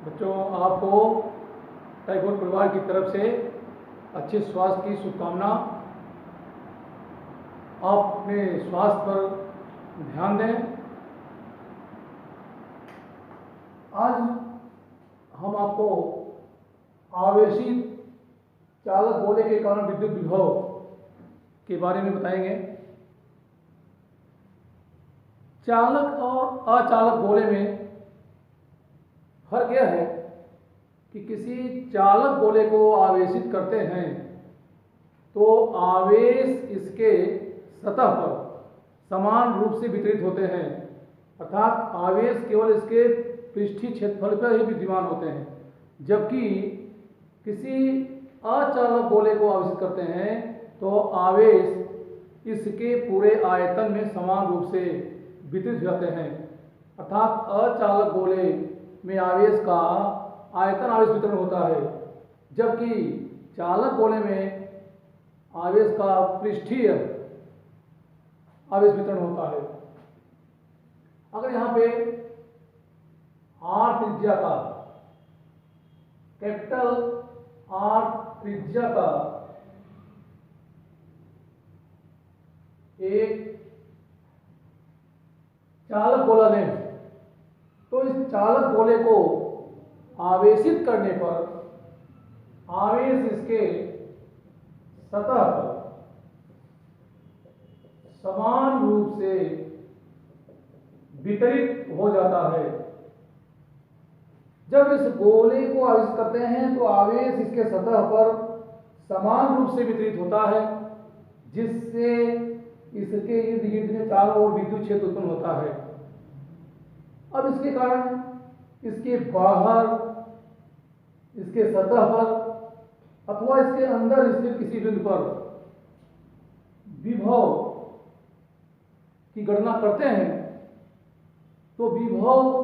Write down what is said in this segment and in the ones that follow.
बच्चों, आपको टाइगोर परिवार की तरफ से अच्छे स्वास्थ्य की शुभकामना। आप अपने स्वास्थ्य पर ध्यान दें। आज हम आपको आवेशित चालक गोले के कारण विद्युत विभव के बारे में बताएंगे। चालक और अचालक गोले में फर्क यह है कि किसी चालक गोले को आवेशित करते हैं तो आवेश इसके सतह पर समान रूप से वितरित होते हैं, अर्थात आवेश केवल इसके पृष्ठीय क्षेत्रफल पर ही विद्यमान होते हैं। जबकि किसी अचालक गोले को आवेशित करते हैं तो आवेश इसके पूरे आयतन में समान रूप से वितरित हो जाते हैं, अर्थात अचालक गोले में आवेश का आयतन आवेश वितरण होता है, जबकि चालक गोले में आवेश का पृष्ठीय आवेश वितरण होता है। अगर यहाँ पे R त्रिज्या का, कैपिटल R त्रिज्या का एक चालक गोला लें तो इस चालक गोले को आवेशित करने पर आवेश इसके सतह पर समान रूप से वितरित हो जाता है। जब इस गोले को आवेशित करते हैं तो आवेश इसके सतह पर समान रूप से वितरित होता है, जिससे इसके इर्द गिर्द में चारों ओर विद्युत क्षेत्र उत्पन्न होता है। अब इसके कारण इसके बाहर, इसके सतह पर अथवा इसके अंदर स्थित किसी बिंदु पर विभव की गणना करते हैं तो विभव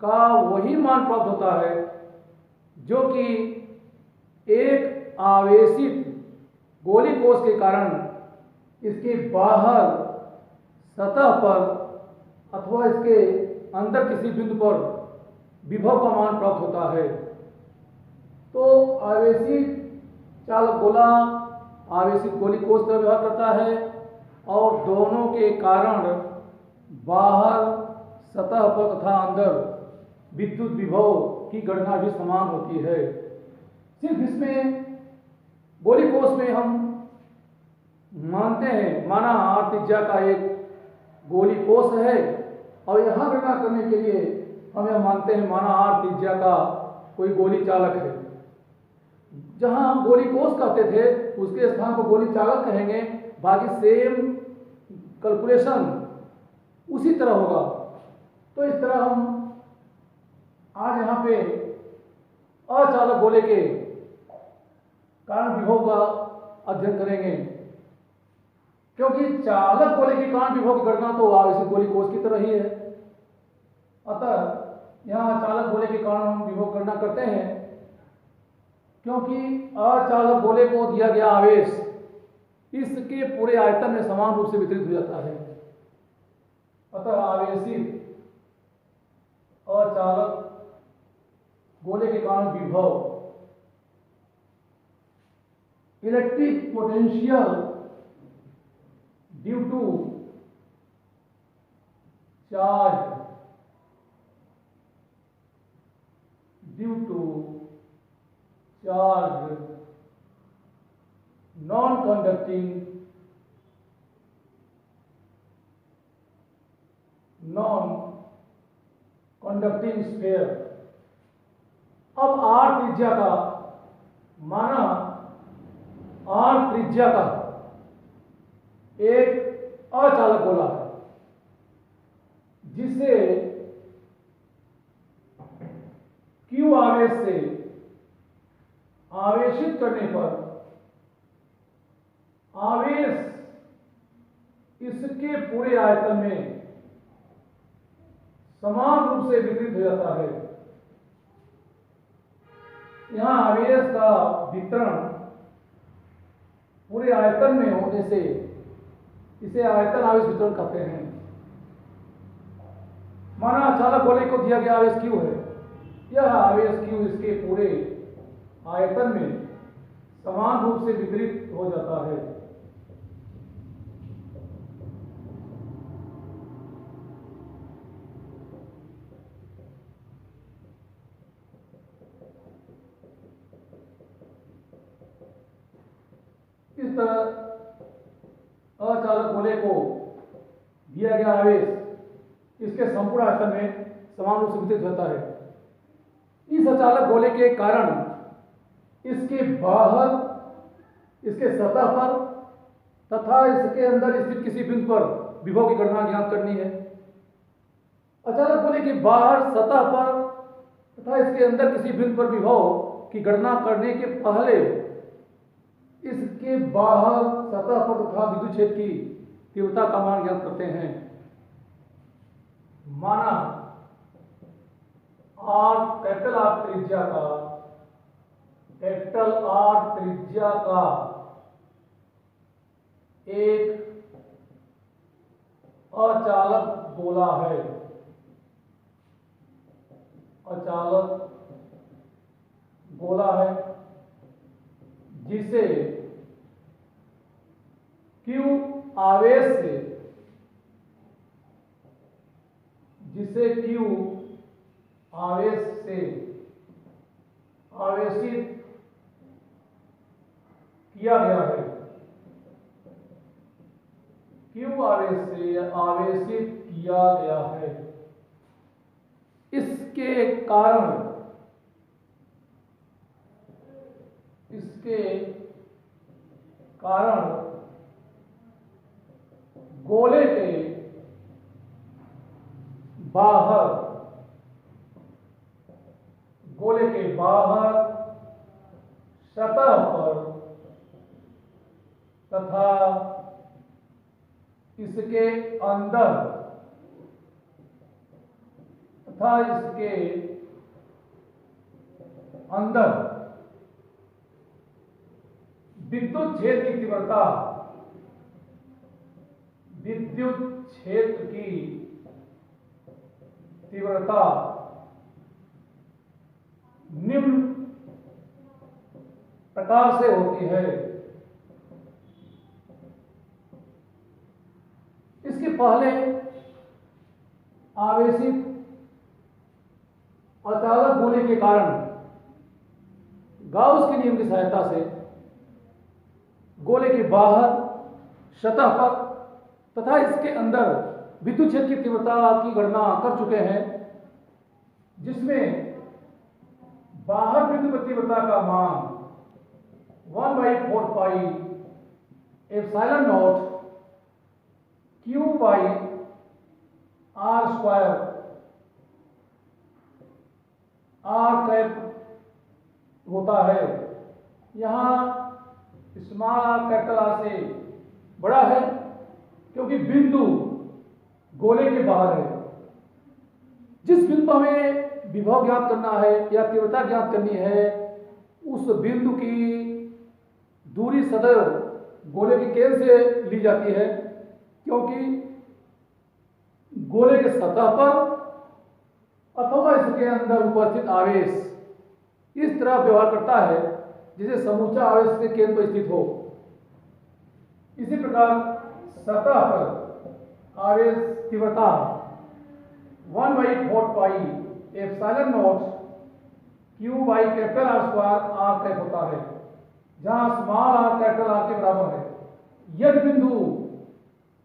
का वही मान प्राप्त होता है जो कि एक आवेशित गोली कोश के कारण इसके बाहर, सतह पर अथवा इसके अंदर किसी बिंदु पर विभव का मान प्राप्त होता है। तो आवेशित चालक गोला आवेशित गोली कोश का व्यवहार करता है और दोनों के कारण बाहर, सतह पर तथा अंदर विद्युत विभव की गणना भी समान होती है। सिर्फ इसमें गोली कोश में हम मानते हैं, माना R त्रिज्या का एक गोली कोश है और यहाँ गणना करने के लिए हम यह मानते हैं माना R त्रिज्या का कोई गोली चालक है। जहाँ हम गोली कोश कहते थे उसके स्थान पर गोली चालक कहेंगे। बाकी सेम कैलकुलेशन उसी तरह होगा। तो इस तरह हम आज यहाँ पे अचालक गोले के कारण विभव का अध्ययन करेंगे, क्योंकि चालक गोले के कारण विभव की गणना तो आवेशित गोली कोश की तरह ही है। अतः यहाँ चालक गोले के कारण हम विभव गणना करते हैं, क्योंकि अचालक गोले को दिया गया आवेश इसके पूरे आयतन में समान रूप से वितरित हो जाता है। अतः आवेशित अचालक गोले के कारण विभव electric potential due to charge non-conducting sphere। अब R त्रिज्या का, माना R त्रिज्या का एक अचालक गोला है जिसे Q आवेश से आवेशित करने पर आवेश इसके पूरे आयतन में समान रूप से वितरित हो जाता है। यहाँ आवेश का वितरण पूरे आयतन में होने से इसे आयतन आवेश वितरण कहते हैं। माना चालक गोले को दिया गया आवेश Q है यह आवेश Q इसके पूरे आयतन में समान रूप से वितरित हो जाता है। इस तरह अचालक गोले को दिया गया आवेश इसके संपूर्ण आयतन में समान रूप से वितरित होता है। इस अचालक गोले के कारण इसके बाहर, इसके सतह पर तथा इसके अंदर स्थित किसी बिंदु पर विभव की गणना ज्ञात करनी है। अचालक गोले के बाहर, सतह पर तथा इसके अंदर किसी बिंदु पर विभव की गणना करने के पहले इसके बाहर, सतह पर तथा विद्युत क्षेत्र की तीव्रता का मान ज्ञात करते हैं। माना कैपिटल आर त्रिज्या का एक अचालक गोला है। अचालक गोला है जिसे Q आवेश से आवेशित किया गया है। Q आवेश से आवेशित किया गया है। इसके कारण गोले के बाहर, सतह पर तथा इसके अंदर विद्युत क्षेत्र की तीव्रता निम्न प्रकार से होती है। इसके पहले आवेशित अचालक गोले के कारण गाउस के नियम की सहायता से गोले के बाहर, सतह पर तथा इसके अंदर विद्युत क्षेत्र की तीव्रता की गणना कर चुके हैं, जिसमें बाहर बिंदु पर तीव्रता का मान 1/4 pi epsilon not Q by R square R cap होता है। यहाँ स्मॉल r कैपिटल R से बड़ा है क्योंकि बिंदु गोले के बाहर है। जिस बिंदु पर हमें विभव ज्ञात करना है या तीव्रता ज्ञात करनी है, उस बिंदु की दूरी सदैव गोले के केंद्र से ली जाती है, क्योंकि गोले के सतह पर अथवा इसके अंदर उपस्थित आवेश इस तरह व्यवहार करता है जिसे समूचा आवेश के केंद्र पर स्थित हो। इसी प्रकार सतह पर आवेश तीव्रता 1/4 pi epsilon not Q by capital R square R cap होता है, जहां स्मॉल r कैपिटल R के बराबर है। यदि बिंदु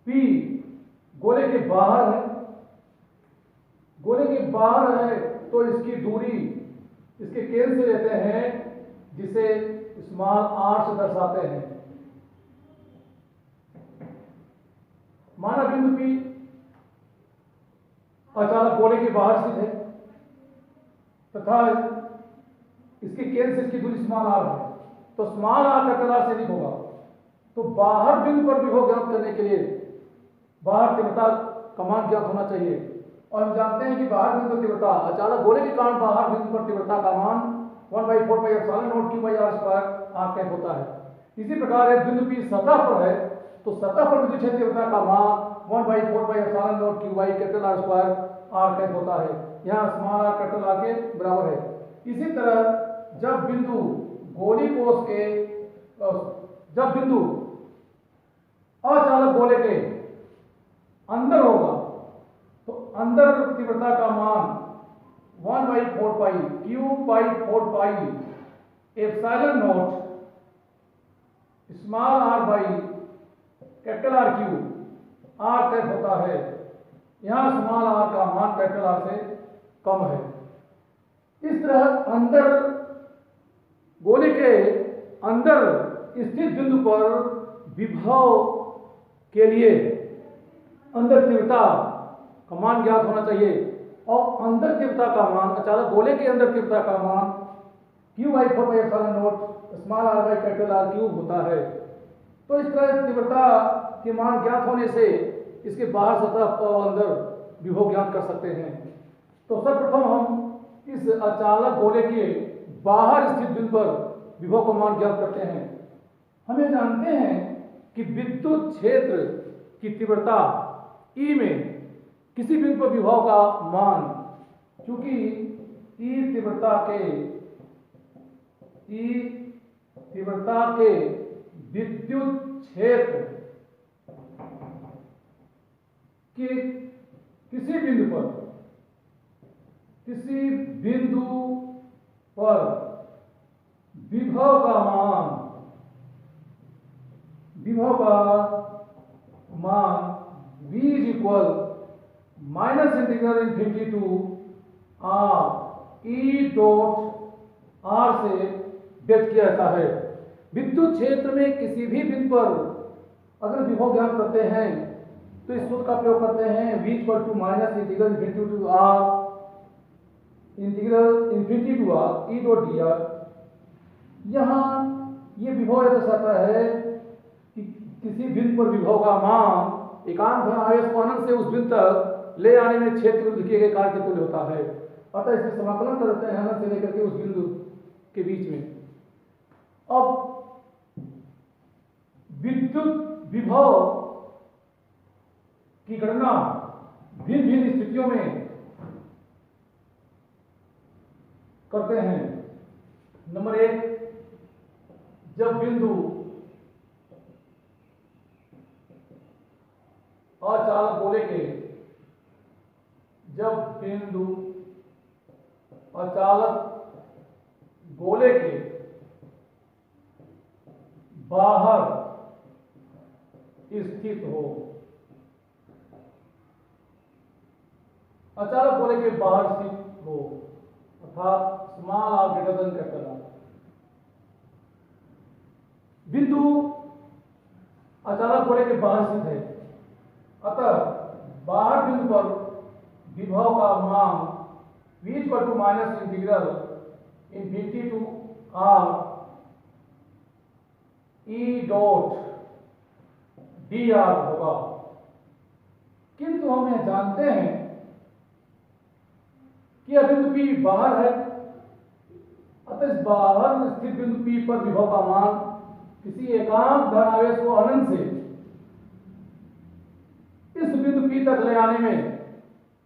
P गोले के बाहर है तो इसकी दूरी इसके केंद्र से लेते हैं, जिसे स्मॉल r से दर्शाते हैं। माना बिंदु P अचालक गोले के बाहर स्थित है तथा इसके केंद्र से इसकी दूरी स्मॉल r है, तो स्मॉल r कैपिटल R से अधिक होगा। तो बाहर बिंदु पर विभव ज्ञात करने के लिए बाहर तीव्रता का मान ज्ञात होना चाहिए, और हम जानते हैं कि बाहर बिंदु पर तीव्रता अचालक गोले के कारण बाहर बिंदु पर तीव्रता का मान 1/4 pi epsilon not Q by R square R cap होता है। इसी प्रकार यदि बिंदु P सतह पर है तो सतह पर विद्युत क्षेत्र तीव्रता का मान 1/4 pi epsilon not Q by capital R square R cap होता है। यहाँ स्मॉल आर कैपिटल आर के बराबर है। इसी तरह जब बिंदु गोली कोष के जब बिंदु अचालक गोले के अंदर होगा तो अंदर तीव्रता का मान 1/4 pi Q/4 epsilon naught small r by capital R cube r cap होता है। यहाँ स्मॉल आर का मान कैपिटल आर से कम है। इस तरह अंदर गोले के अंदर स्थित बिंदु पर विभव के लिए अंदर तीव्रता का मान ज्ञात होना चाहिए और अंदर तीव्रता का मान अचालक गोले के अंदर तीव्रता का मान Q/4 epsilon naught small r by capital R cube होता है। तो इस तरह तीव्रता के मान ज्ञात होने से इसके बाहर सतह और अंदर विभव ज्ञात कर सकते हैं। तो सर्वप्रथम हम इस अचालक गोले के बाहर स्थित बिंदु पर विभव का मान ज्ञात करते हैं। हम ये जानते हैं कि विद्युत क्षेत्र की तीव्रता E में किसी बिंदु पर विभव का मान, क्योंकि E तीव्रता के विद्युत क्षेत्र के किसी बिंदु पर विभव का मान V is equal minus integral infinity to R E dot R से व्यक्त किया जाता है। विद्युत क्षेत्र में किसी भी बिंदु पर अगर विभव ज्ञात करते हैं तो इस सूत्र का प्रयोग करते हैं V equal to minus integral infinity to R integral infinity to R E dot d r. यहाँ ये विभव यह दर्शाता है कि किसी बिंदु पर विभव का मान एकांक धन आवेश को अनंत से उस बिंदु तक ले आने में क्षेत्र के विरुद्ध किए गए कार्य के तुल्य होता है। अतः इसमें समाकलन करते हैं अनंत से लेकर के उस बिंदु के बीच में। अब विद्युत विभव की गणना भिन्न भिन्न स्थितियों में करते हैं। नंबर 1, जब बिंदु अचालक गोले के बाहर स्थित हो, अचालक गोले के बाहर स्थित हो अर्थात small r greater than capital R. बिंदु अचालक गोले के बाहर स्थित है, अतः बाहर बिंदु पर विभव का मान V equal to minus integral infinity to R E dot d r होगा। किंतु हम यह जानते हैं कि यह बिंदु P बाहर है, अतः इस बाहर स्थित बिंदु P पर विभव का मान किसी एकांक धन आवेश को अनंत से इस बिंदु P तक ले आने में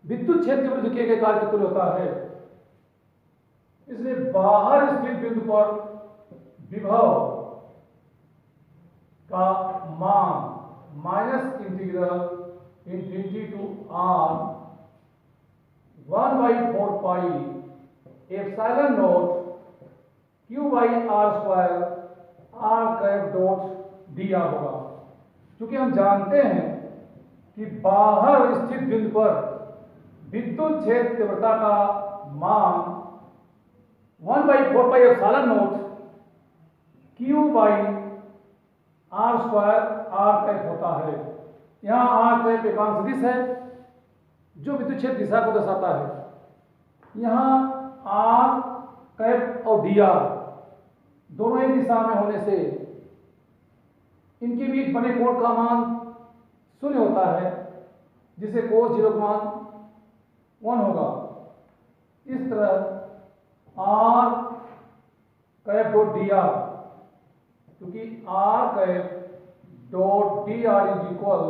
विद्युत क्षेत्र के विरुद्ध किए गए कार्य के तुल्य होता है। इसलिए बाहर स्थित बिंदु पर विभव का मान minus integral infinity to R 1/4 pi epsilon naught Q/R² R cap dot d r होगा। क्योंकि हम जानते हैं कि बाहर स्थित बिंदु पर विद्युत क्षेत्र तीव्रता का मान 1/4 pi epsilon naught Q/R² R cap होता है। यहाँ R कैप एकांक सदिश है जो विद्युत क्षेत्र दिशा को दर्शाता है। यहाँ R कैप और डी आर दोनों एक दिशा में होने से इनके बीच बने कोण का मान 0 होता है, जिसे cos 0 का मान 1 होगा। इस तरह R cap dot d r, क्योंकि R cap dot d r is equal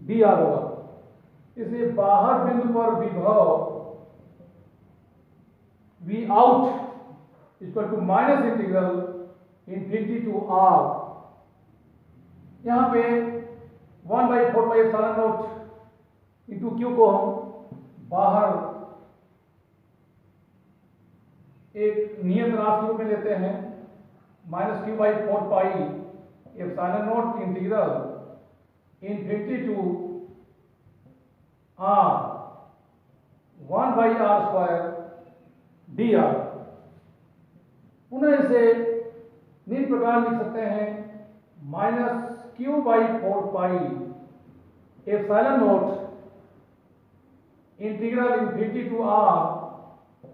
d r होगा, इसलिए बाहर बिंदु पर विभव V out equal to minus integral infinity to R। यहाँ पे 1/4πε0 इंटू क्यू को हम बाहर एक नियत राशि के रूप में लेते हैं, -q/4πε0 integral infinity to R 1/r² dr। पुनः इसे निम्न प्रकार लिख सकते हैं, -q/4πε0 integral infinity to R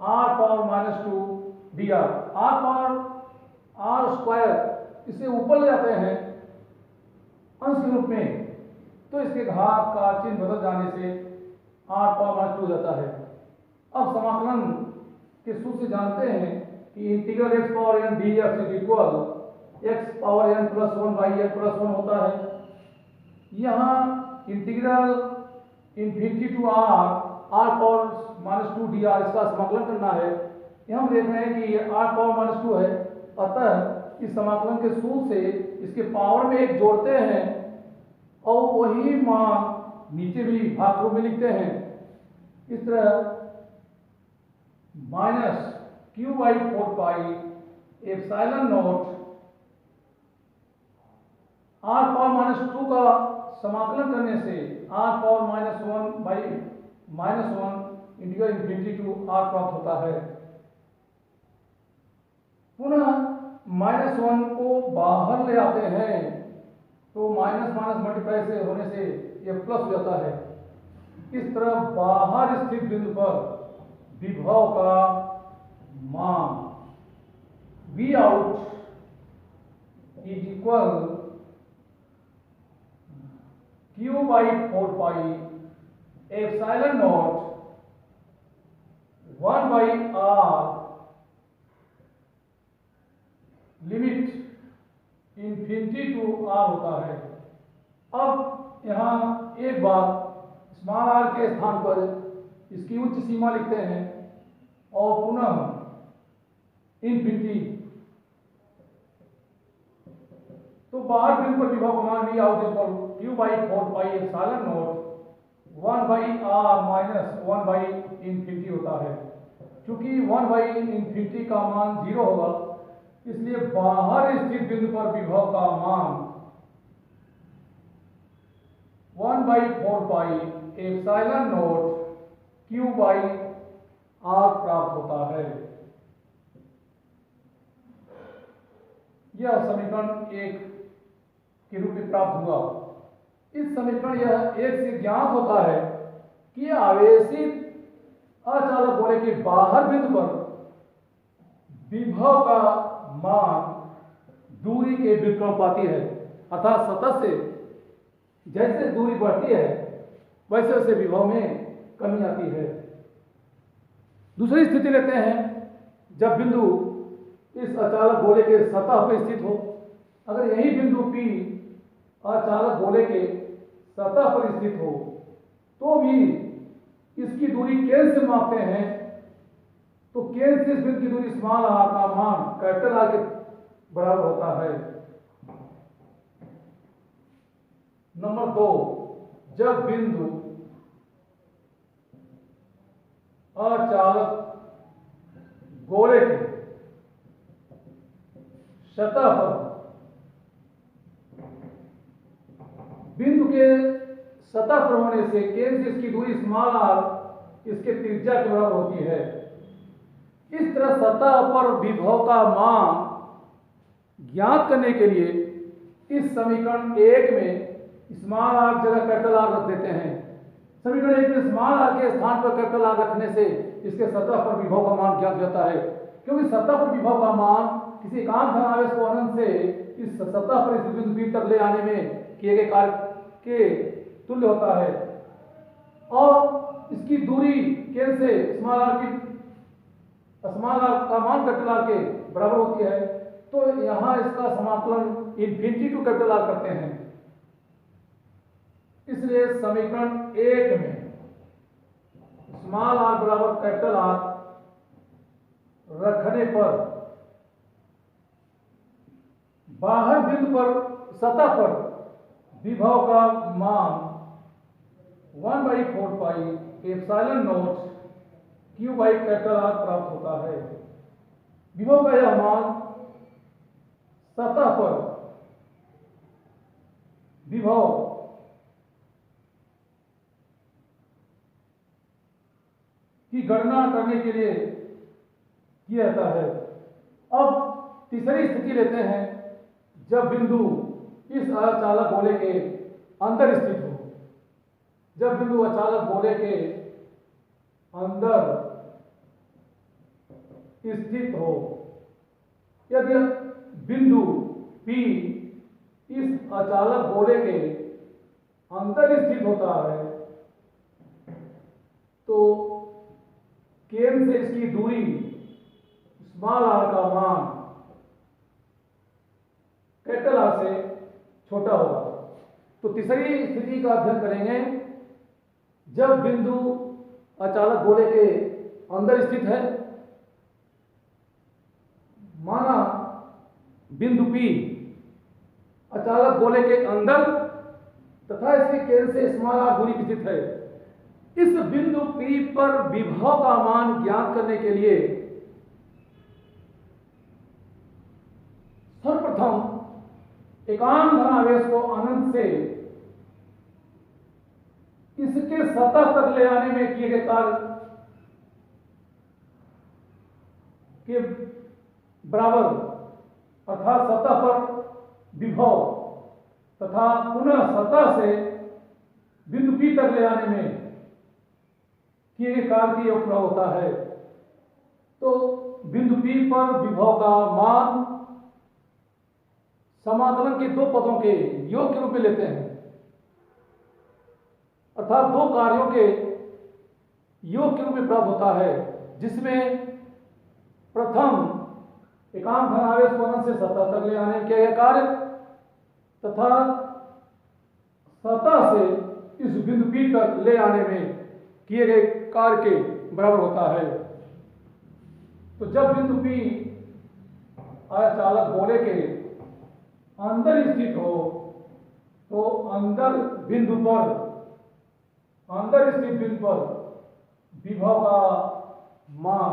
r⁻² dr। r² इसे ऊपर ले जाते हैं अंश के रूप में, तो इसके घात का चिन्ह बदल जाने से r⁻² हो जाता है। अब समाकलन के सूत्र से जानते हैं कि integral x⁻n dx equal x⁻n+1/n+1 होता है। यहाँ integral infinity to r⁻² dr इसका समाकलन करना है। यहाँ हम देख रहे हैं कि ये r⁻² है, अतः इस समाकलन के सूत्र से इसके पावर में एक जोड़ते हैं और वही मान नीचे भी भाग रूप में लिखते हैं। इस तरह -q/4πε0 r⁻² का समाकलन करने से r⁻1 integral infinity to r प्राप्त होता है। पुनः -1 को बाहर ले आते हैं तो माइनस मल्टीप्लाई से होने से यह प्लस हो जाता है। इस तरह बाहर स्थित बिंदु पर विभव का मान V out is equal q/4πε0 1/r limit infinity to r होता है। अब यहाँ एक बार स्मॉल r के स्थान पर इसकी उच्च सीमा लिखते हैं और पुनः इन्फिनिटी, तो बाहर बिंदु पर विभव का मान V out equal q/4πε0 1/r-1/∞ होता है। क्योंकि 1/∞ का मान 0 होगा, इसलिए बाहर स्थित बिंदु पर विभव का मान 1/4πε0 q/r प्राप्त होता है। यह समीकरण 1 के रूप में प्राप्त हुआ। इस समीकरण यह 1 से ज्ञात होता है कि आवेशित अचालक गोले के बाहर बिंदु पर विभव का मान दूरी के व्युत्क्रमानुपाती है, अर्थात सतह से जैसे दूरी बढ़ती है वैसे वैसे विभव में कमी आती है। दूसरी स्थिति लेते हैं, जब बिंदु इस अचालक गोले के सतह पर स्थित हो। अगर यही बिंदु P अचालक गोले के सतह पर स्थित हो तो भी इसकी दूरी केंद्र से मापते हैं, तो केंद्र से इस बिंदु की दूरी स्मॉल r का मान कैपिटल R के बराबर होता है। नंबर 2, जब बिंदु अचालक गोले के सतह पर बिंदु के सतह पर होने से केंद्र से इसकी दूरी स्मॉल r इसके त्रिज्या के बराबर होती है। इस तरह सतह पर विभव का मान ज्ञात करने के लिए इस समीकरण 1 में स्मॉल r जगह कैपिटल R रख देते हैं। समीकरण 1 में स्मॉल r के स्थान पर कैपिटल R रखने से इसके सतह पर विभव का मान ज्ञात हो जाता है, क्योंकि सतह पर विभव का मान किसी एकांत धनावेश को अनंत से इस सतह पर इस बिंदु P तक ले आने में किए गए कार्य के तुल्य होता है और इसकी दूरी केंद्र से स्मॉल r का मान कैपिटल R के बराबर होती है। तो यहाँ इसका समाकलन इन्फिनिटी टू कैपिटल R करते हैं। इसलिए समीकरण 1 में स्मॉल r बराबर कैपिटल R रखने पर बाहर बिंदु पर सतह पर विभव का मान 1/4 pi epsilon naught q by capital are प्राप्त होता है। विभव का यह मान सतह पर विभव की गणना करने के लिए किया जाता है। अब तीसरी स्थिति लेते हैं, जब बिंदु इस अचालक गोले के अंदर स्थित हो। जब बिंदु अचालक गोले के अंदर स्थित हो, यदि बिंदु P इस अचालक गोले के अंदर स्थित होता है तो केंद्र से इसकी दूरी स्मॉल r का मान कैपिटल R से छोटा होगा। तो तीसरी स्थिति का अध्ययन करेंगे, जब बिंदु अचालक गोले के अंदर स्थित है। माना बिंदु P अचालक गोले के अंदर तथा इसके केंद्र से स्मॉल r दूरी पर स्थित है। इस बिंदु P पर विभव का मान ज्ञात करने के लिए सर्वप्रथम एकांक धनावेश को अनंत से इसके सतह तक ले आने में किए गए कार्य के बराबर, अर्थात सतह पर विभव तथा पुनः सतह से बिंदु P तक ले आने में किए गए कार्य की योग होता है। तो बिंदु P पर विभव का मान समाकलन के दो पदों के योग के रूप में लेते हैं, अर्थात दो कार्यों के योग के रूप में प्राप्त होता है, जिसमें प्रथम एकांक धनावेश को अनंत से सतह तक ले आने के कार्य तथा सतह से इस बिंदु P तक ले आने में किए गए कार्य के बराबर होता है। तो जब बिंदु P अचालक गोले के अंदर स्थित हो तो अंदर स्थित बिंदु पर विभव का मान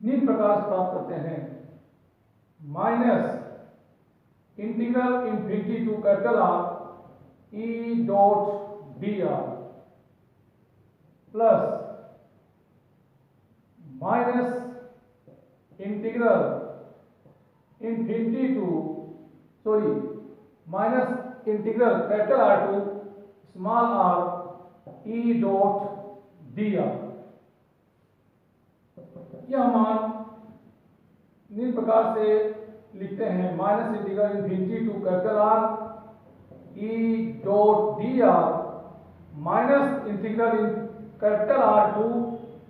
निम्न प्रकार से प्राप्त करते हैं। Minus integral infinity to capital R E dot dr plus minus integral infinity to minus integral capital R to small r E dot dr। यह मान निम्न प्रकार से लिखते हैं, minus integral infinity to capital R E dot dr minus integral capital R to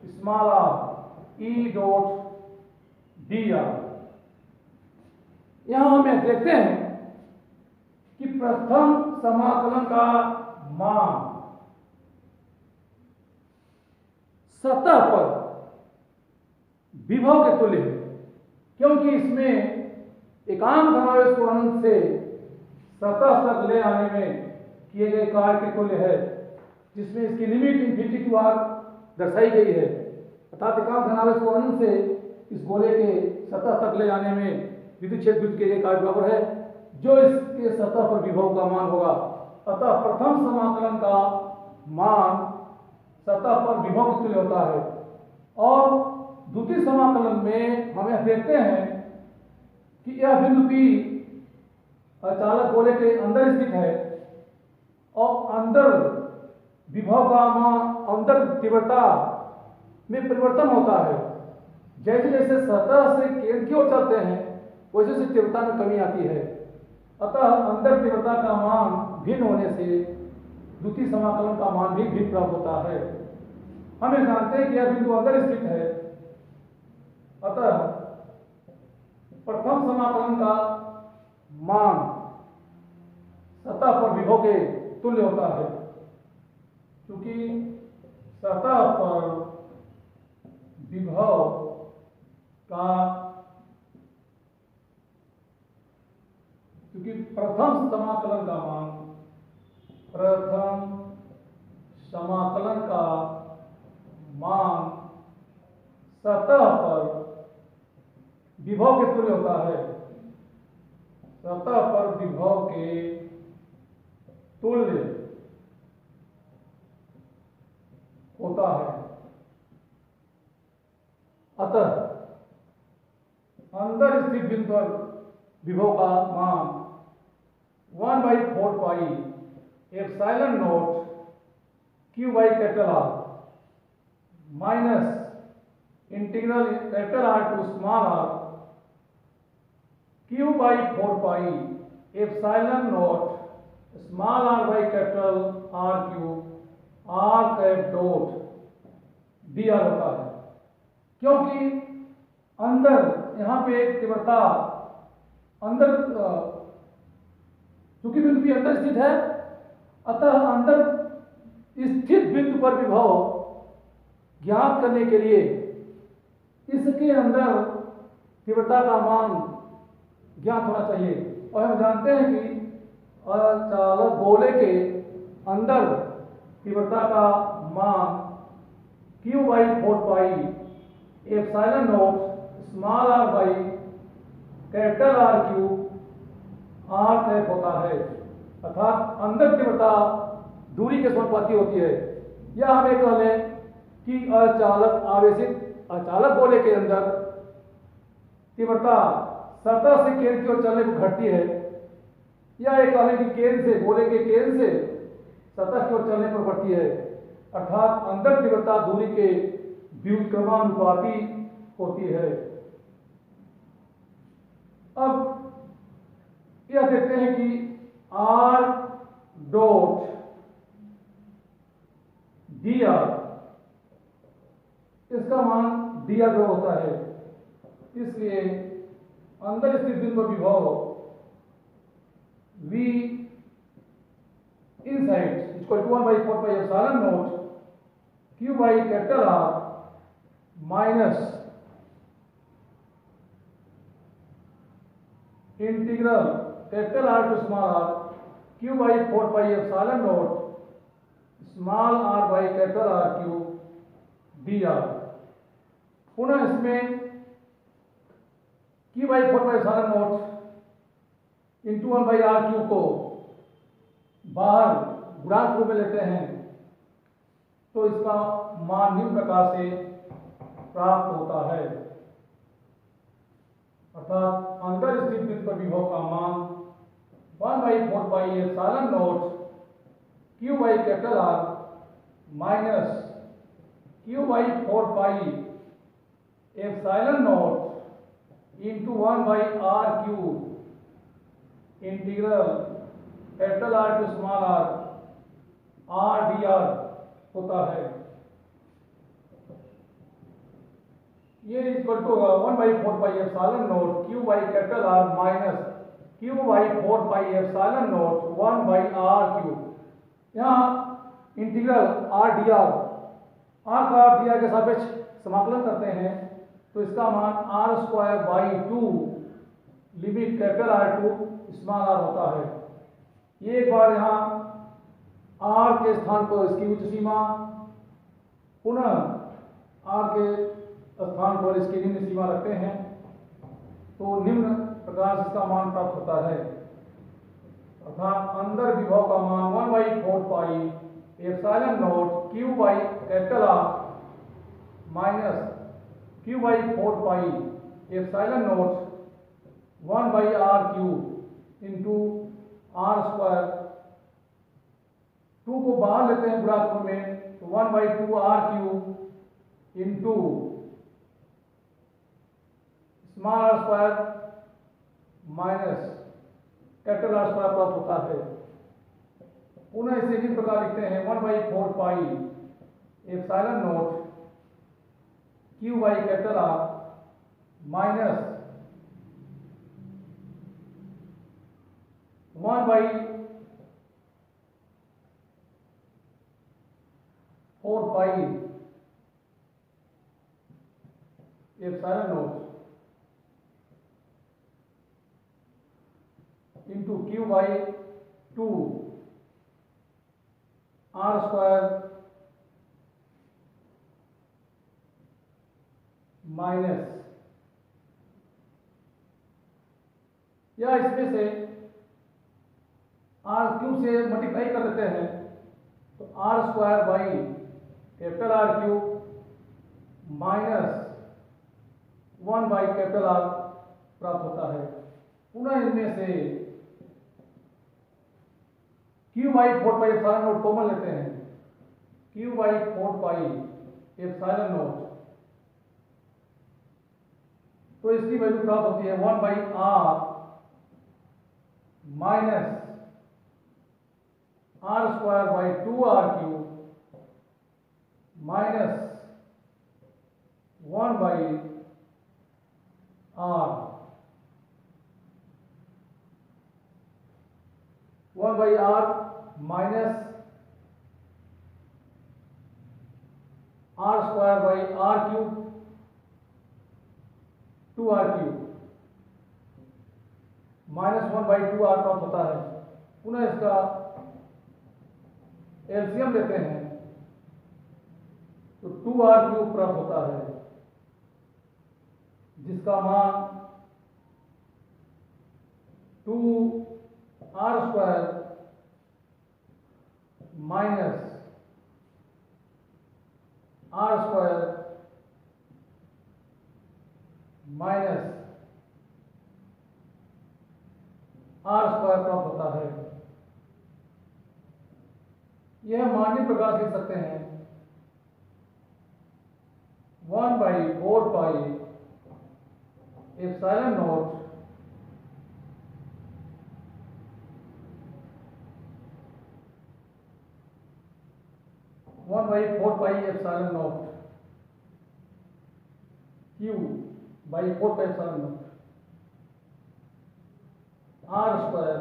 small r E dot dr। यहां हम यह देखते हैं कि प्रथम समाकलन का मान सतह पर विभव के तुल्य है, क्योंकि इसमें एकांक धनावेश को अनंत से सतह तक ले आने में किए गए कार्य के तुल्य है, जिसमें इसकी लिमिट इन्फिनिटी टू r दर्शाई गई है। अर्थात एकांक धनावेश को अनंत से इस गोले के सतह तक ले आने में विद्युत क्षेत्र के लिए कार्य बराबर है, जो इसके सतह पर विभव का मान होगा। अतः प्रथम समाकलन का मान सतह पर विभव के तुल्य होता है। और द्वितीय समाकलन में हम यह देखते हैं कि यह बिंदु P अचालक गोले के अंदर स्थित है और अंदर विभव का मान अंदर तीव्रता में परिवर्तन होता है। जैसे जैसे सतह से केंद्र की ओर चलते हैं वैसे से तीव्रता में कमी आती है। अतः अंदर तीव्रता का मान भिन्न होने से द्वितीय समाकलन का मान भी भिन्न प्राप्त होता है। हम ये जानते हैं कि यह बिंदु अंदर स्थित है, अतः प्रथम समाकलन का मान सतह पर विभव के तुल्य होता है, क्योंकि सतह पर विभव का, क्योंकि प्रथम समाकलन का मान, प्रथम समाकलन का मान सतह पर विभव के तुल्य होता है, सतह पर विभव के तुल्य होता है। अतः अंदर स्थित बिंदु पर विभव का मान 1/4 pi epsilon naught q by capital R minus integral capital R to small r q by 4 pi epsilon naught small r by capital R cube r cap dot d r होता है। क्योंकि अंदर यहाँ पे एक तीव्रता अंदर चूंकि बिंदु भी अंदर स्थित है, अतः अंदर स्थित बिंदु पर विभव ज्ञात करने के लिए इसके अंदर तीव्रता का मान ज्ञात होना चाहिए। और हम जानते हैं कि चालक गोले के अंदर तीव्रता का मान q by 4 pi epsilon naught small r by capital R cube r cap होता है। अर्थात अंदर तीव्रता दूरी के समानुपाती होती है। या हम ये कह लें कि अचालक आवेशित अचालक गोले के अंदर तीव्रता सतह से केंद्र की ओर चलने पर घटती है, या एक कह लें कि केंद्र से, गोले के केंद्र से सतह की ओर चलने पर बढ़ती है। अर्थात अंदर तीव्रता दूरी के व्युत्क्रमानुपाती होती है। अब यह देखते हैं कि आर डॉट डी आर, इसका मान डी आर होता है। इसलिए अंदर स्थित बिंदु विभव V inside equal to 1/4 pi epsilon naught q by capital R minus integral capital R to small r q by 4 pi epsilon naught small r by capital R cube d r. पुनः इसमें q by 4 pi epsilon naught into 1 by r cube को बाहर गुणांक रूप में लेते हैं, तो इसका मान निम्न प्रकार से प्राप्त होता है। अर्थात अंदर स्थित बिंदु पर विभव का मान 1/4 pi epsilon naught q by capital R minus q by 4 pi epsilon naught into 1 by r cube integral capital R to small r d r होता है। ये equal to 1/4 pi epsilon naught q by capital R minus q by 4 pi epsilon naught 1 by r cube. यहाँ integral r d r का d r के सापेक्ष समाकलन करते हैं, तो इसका मान r square by 2 limit capital R to small r होता है। ये एक बार यहाँ आर के स्थान पर इसकी उच्च सीमा, पुनः आर के स्थान पर इसकी निम्न सीमा रखते हैं, तो निम्न प्रकार से इसका मान प्राप्त होता है। अर्थात अंदर विभव का मान 1/4 pi epsilon naught q by capital R minus q by 4 pi epsilon naught 1 by r cube into r square, 2 को बाहर लेते हैं गुणांक में, तो 1/2 r cube into small r square minus capital R square प्राप्त होता है। पुनः इसे इसी प्रकार लिखते हैं 1/4 pi epsilon naught q by capital R minus 1/4 pi epsilon not Q by 2 R square minus, या इसमें से R क्यूब से मल्टीप्लाई कर देते हैं तो R square by capital R cube minus 1 by capital R प्राप्त होता है। पुनः इनमें से Q by 4 pi epsilon not common लेते हैं, Q by 4 pi epsilon not, तो इसकी वैल्यू प्राप्त होती है 1 by R minus R square by 2R cube minus 1 by R, 1 by R minus R square by R cube 2R cube minus 1 by 2R प्राप्त होता है। पुनः इसका एलसीएम लेते हैं तो 2R क्यूब प्राप्त होता है, जिसका मान 2R square minus R square minus R square प्राप्त होता है। यह मान इस प्रकार लिख सकते हैं 1 by 4 pi epsilon not Q by 4 pi epsilon not R square.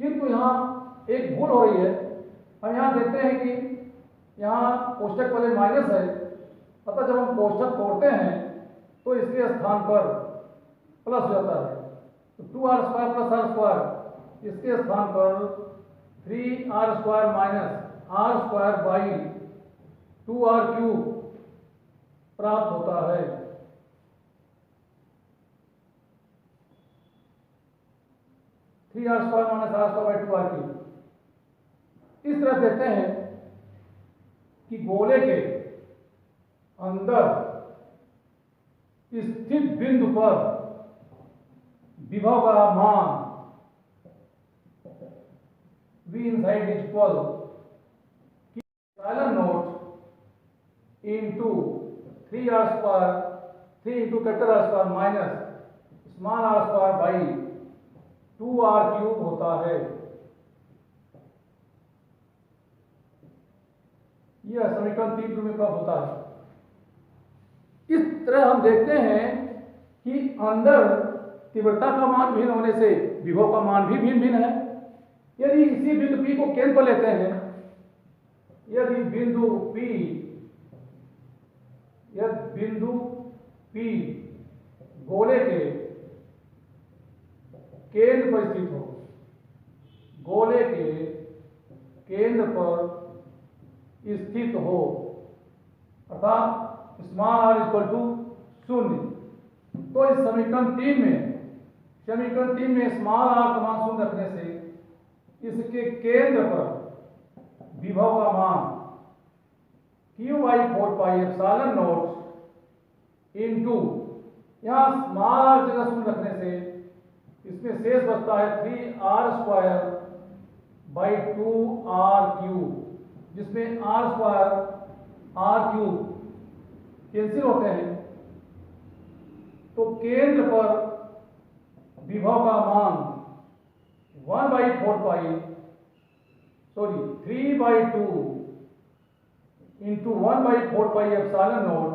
किंतु यहाँ एक भूल हो रही है, हम यहाँ देखते हैं कि यहाँ कोष्टक पहले माइनस है, अतः जब हम कोष्टक तोड़ते हैं तो इसके स्थान पर प्लस हो जाता है, तो 2R square plus R square, इसके स्थान पर 3R square minus R square by 2R cube प्राप्त होता है। Three r square minus R square by 2R cube. इस तरह देखते हैं कि गोले के अंदर स्थित बिंदु पर विभव का मान V inside is equal epsilon not into 3R square 3 into capital R square minus small r square by 2R cube होता है। यह समीकरण 3 में प्राप्त होता है। इस तरह हम देखते हैं कि अंदर तीव्रता का मान भिन्न होने से विभव का मान भी भिन्न भिन्न है। यदि इसी बिंदु P को केंद्र पर लेते हैं, यदि बिंदु P गोले के केंद्र पर स्थित हो, गोले के केंद्र पर स्थित हो, अर्थात स्मॉल r इक्वल टू 0, तो इस समीकरण 3 में स्मॉल r का मान 0 रखने से इसके केंद्र पर विभव का मान Q by 4 pi epsilon not into, यहाँ स्मॉल r जगह 0 रखने से इसमें शेष बचता है 3R square by 2R cube, जिसमें R square R cube cancel होते हैं, तो केंद्र पर विभव का मान 1 by 4 pi 3 by 2 into 1 by 4 pi epsilon not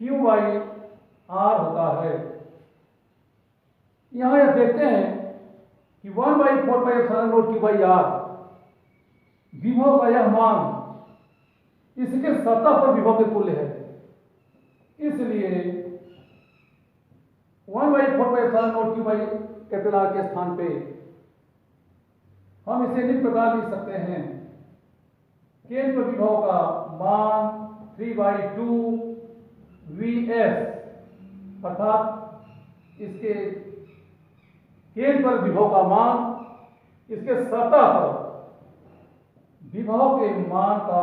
Q by R होता है। यहाँ यह देखते हैं कि 1 by 4 pi epsilon not Q by R विभव का यह मान इसके सतह पर विभव के तुल्य है, इसलिए 1/4 Q बाई कैपिटल R के स्थान पे हम इसे निम्न प्रकार लिख सकते हैं। केंद्र विभव का मान 3/2 Vs, अर्थात इसके केंद्र पर विभव का मान इसके सतह पर विभव के मान का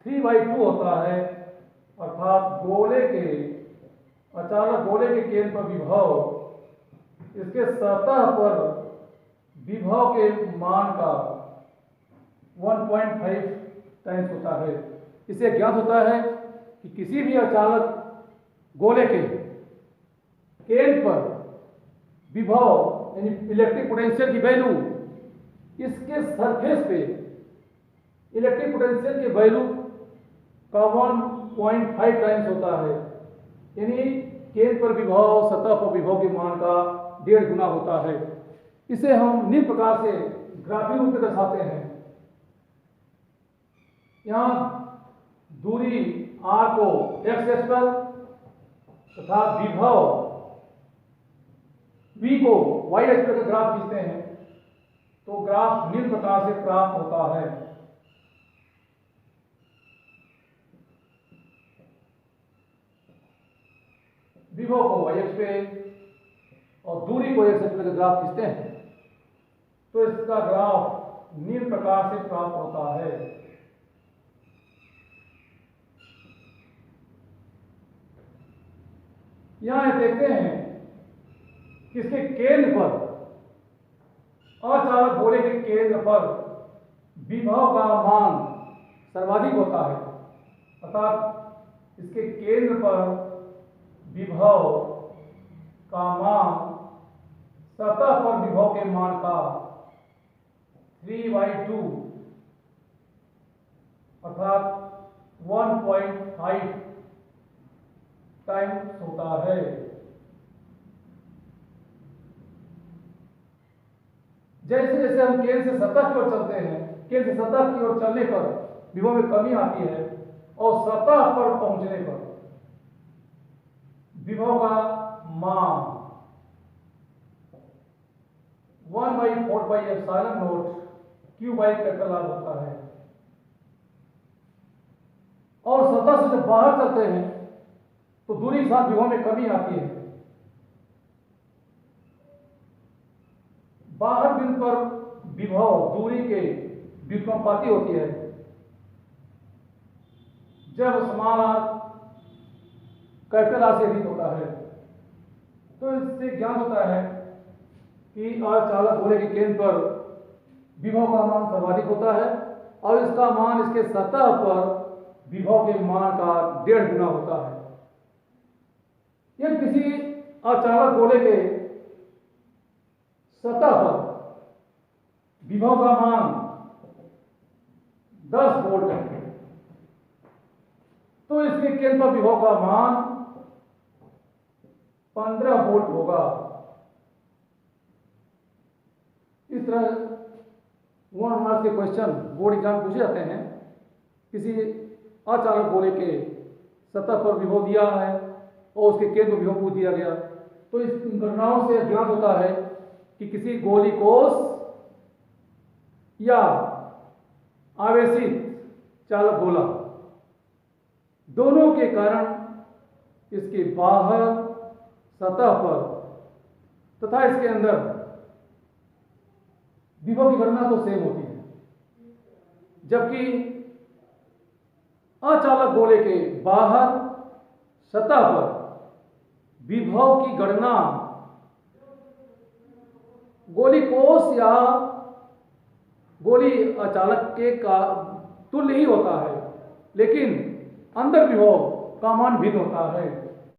3/2 होता है, अर्थात गोले के अचालक गोले के केंद्र पर विभव इसके सतह पर विभव के मान का 1.5 टाइम्स होता है। इससे ज्ञात होता है कि किसी भी अचालक गोले के केंद्र पर विभव यानी इलेक्ट्रिक पोटेंशियल की वैल्यू इसके सरफेस पे इलेक्ट्रिक पोटेंशियल के वैल्यू का 1.5 टाइम्स होता है, यानी केंद्र पर विभव सतह पर विभव के मान का 1.5 गुना होता है। इसे हम निम्न प्रकार से ग्राफिक रूप में दर्शाते हैं। यहाँ दूरी r को x एक्स पर तथा विभव v को y एक्स पर ग्राफ खींचते हैं तो ग्राफ निम्न प्रकार से प्राप्त होता है। विभव को y एक्स पे और दूरी को x एक्स पे ग्राफ खींचते हैं तो इसका ग्राफ निम्न प्रकार से प्राप्त होता है। यहां देखते हैं कि इसके केंद्र पर अचालक गोले के केंद्र पर विभव का मान सर्वाधिक होता है, अर्थात इसके केंद्र पर विभव का मान सतह पर विभव के मान का 3/2 अर्थात 1.5 टाइम्स होता है। जैसे जैसे हम केंद्र से सतह की ओर चलते हैं, केंद्र से सतह की ओर चलने पर विभव में कमी आती है और सतह पर पहुंचने पर विभव का मान 1/4 Q बाई कैपिटल R होता है। और सतह से जब बाहर चलते हैं तो दूरी के साथ विभव में कमी आती है। बाहर बिंदु पर विभव दूरी के व्युत्क्रमानुपाती होती है। जब समान R कैपिटल R से अधिक होता है तो इससे ज्ञात होता है कि अचालक गोले के केंद्र पर विभव का मान सर्वाधिक होता है और इसका मान इसके सतह पर विभव के मान का 1.5 गुना होता है। यदि किसी अचालक गोले के सतह पर विभव का मान 10 वोल्ट है तो इसके केंद्र पर विभव का मान 15 वोल्ट होगा। इस तरह 1 मार्क्स के क्वेश्चन बोर्ड एग्जाम पूछे जाते हैं। किसी अचालक गोले के सतह पर विभव दिया है और उसके केंद्र पर विभव पूछ दिया गया तो इस गणनाओं से ज्ञात होता है कि किसी गोली कोष या आवेशित चालक गोला दोनों के कारण इसके बाहर सतह पर तथा इसके अंदर विभव की गणना तो सेम होती है, जबकि अचालक गोले के बाहर सतह पर विभव की गणना गोली कोष या गोली अचालक के का तुल्य ही होता है, लेकिन अंदर विभव का मान भिन्न होता है।